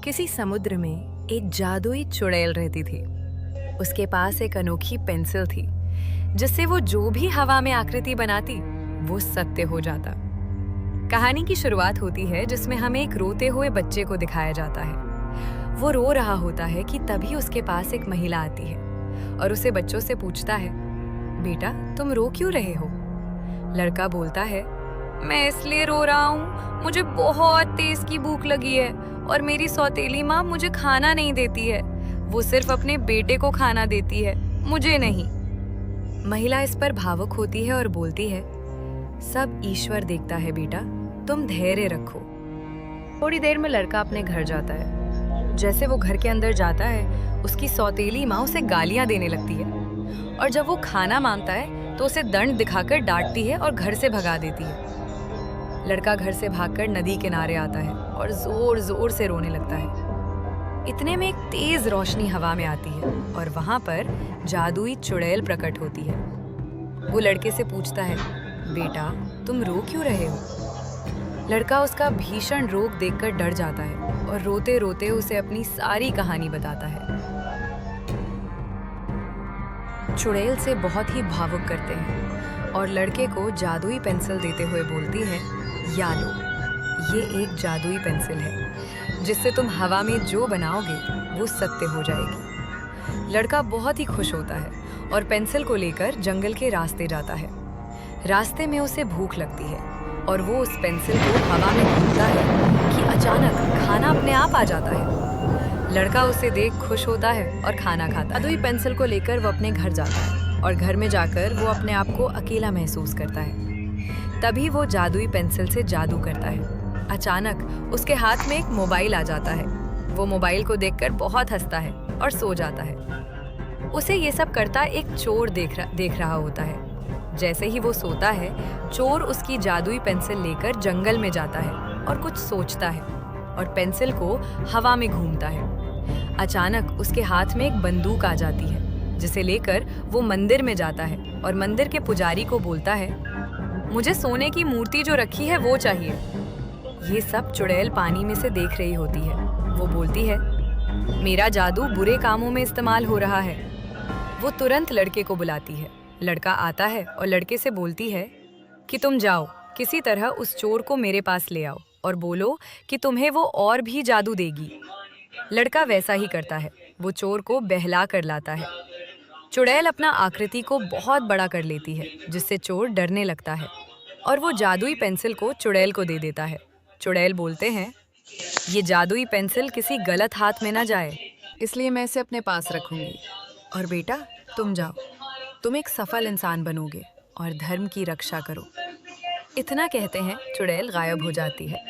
किसी समुद्र में एक जादुई चुड़ैल रहती थी। उसके पास एक अनोखी पेंसिल थी जिससे वो जो भी हवा में आकृति बनाती वो सत्य हो जाता। कहानी की शुरुआत होती है जिसमें हमें एक रोते हुए बच्चे को दिखाया जाता है। वो रो रहा होता है कि तभी उसके पास एक महिला आती है और उसे बच्चों से पूछता है, बेटा तुम रो क्यों रहे हो? लड़का बोलता है, मैं इसलिए रो रहा हूँ, मुझे बहुत तेज की भूख लगी है और मेरी सौतेली माँ मुझे खाना नहीं देती है। वो सिर्फ अपने बेटे को खाना देती है, मुझे नहीं। महिला इस पर भावुक होती है और बोलती है, सब ईश्वर देखता है बेटा, तुम धैर्य रखो। थोड़ी देर में लड़का अपने घर जाता है। जैसे वो घर के अंदर जाता है, उसकी सौतेली माँ उसे गालियां देने लगती है और जब वो खाना मांगता है तो उसे दंड दिखाकर डांटती है और घर से भगा देती है। लड़का घर से भागकर नदी किनारे आता है और जोर जोर से रोने लगता है। इतने में एक तेज रोशनी हवा में आती है और वहां पर जादुई चुड़ैल प्रकट होती है। वो लड़के से पूछता है, बेटा तुम रो क्यों रहे हो? लड़का उसका भीषण रोग देखकर डर जाता है और रोते रोते उसे अपनी सारी कहानी बताता है। चुड़ैल से बहुत ही भावुक करते हैं और लड़के को जादुई पेंसिल देते हुए बोलती है, या लो, ये एक जादुई पेंसिल है जिससे तुम हवा में जो बनाओगे वो सत्य हो जाएगी। लड़का बहुत ही खुश होता है और पेंसिल को लेकर जंगल के रास्ते जाता है। रास्ते में उसे भूख लगती है और वो उस पेंसिल को हवा में घूमता है कि अचानक खाना अपने आप आ जाता है। लड़का उसे देख खुश होता है और खाना खाता है। जादुई पेंसिल को लेकर वो अपने घर जाता है और घर में जाकर वो अपने आप को अकेला महसूस करता है। तभी वो जादुई पेंसिल से जादू करता है। अचानक उसके हाथ में एक मोबाइल आ जाता है। वो मोबाइल को देखकर बहुत हंसता है और सो जाता है। उसे ये सब करता एक चोर देख रहा होता है। जैसे ही वो सोता है, चोर उसकी जादुई पेंसिल लेकर जंगल में जाता है और कुछ सोचता है और पेंसिल को हवा में घूमता है। अचानक उसके हाथ में एक बंदूक आ जाती है जिसे लेकर वो मंदिर में जाता है और मंदिर के पुजारी को बोलता है, मुझे सोने की मूर्ति जो रखी है वो चाहिए। ये सब चुड़ैल पानी में से देख रही होती है। वो बोलती है, मेरा जादू बुरे कामों में इस्तेमाल हो रहा है। वो तुरंत लड़के को बुलाती है। लड़का आता है और लड़के से बोलती है कि तुम जाओ, किसी तरह उस चोर को मेरे पास ले आओ और बोलो कि तुम्हें वो और भी जादू देगी। लड़का वैसा ही करता है। वो चोर को बहला कर लाता है। चुड़ैल अपना आकृति को बहुत बड़ा कर लेती है जिससे चोर डरने लगता है और वो जादुई पेंसिल को चुड़ैल को दे देता है। चुड़ैल बोलते हैं, ये जादुई पेंसिल किसी गलत हाथ में ना जाए, इसलिए मैं इसे अपने पास रखूंगी। और बेटा तुम जाओ, तुम एक सफल इंसान बनोगे और धर्म की रक्षा करो। इतना कहते हैं चुड़ैल गायब हो जाती है।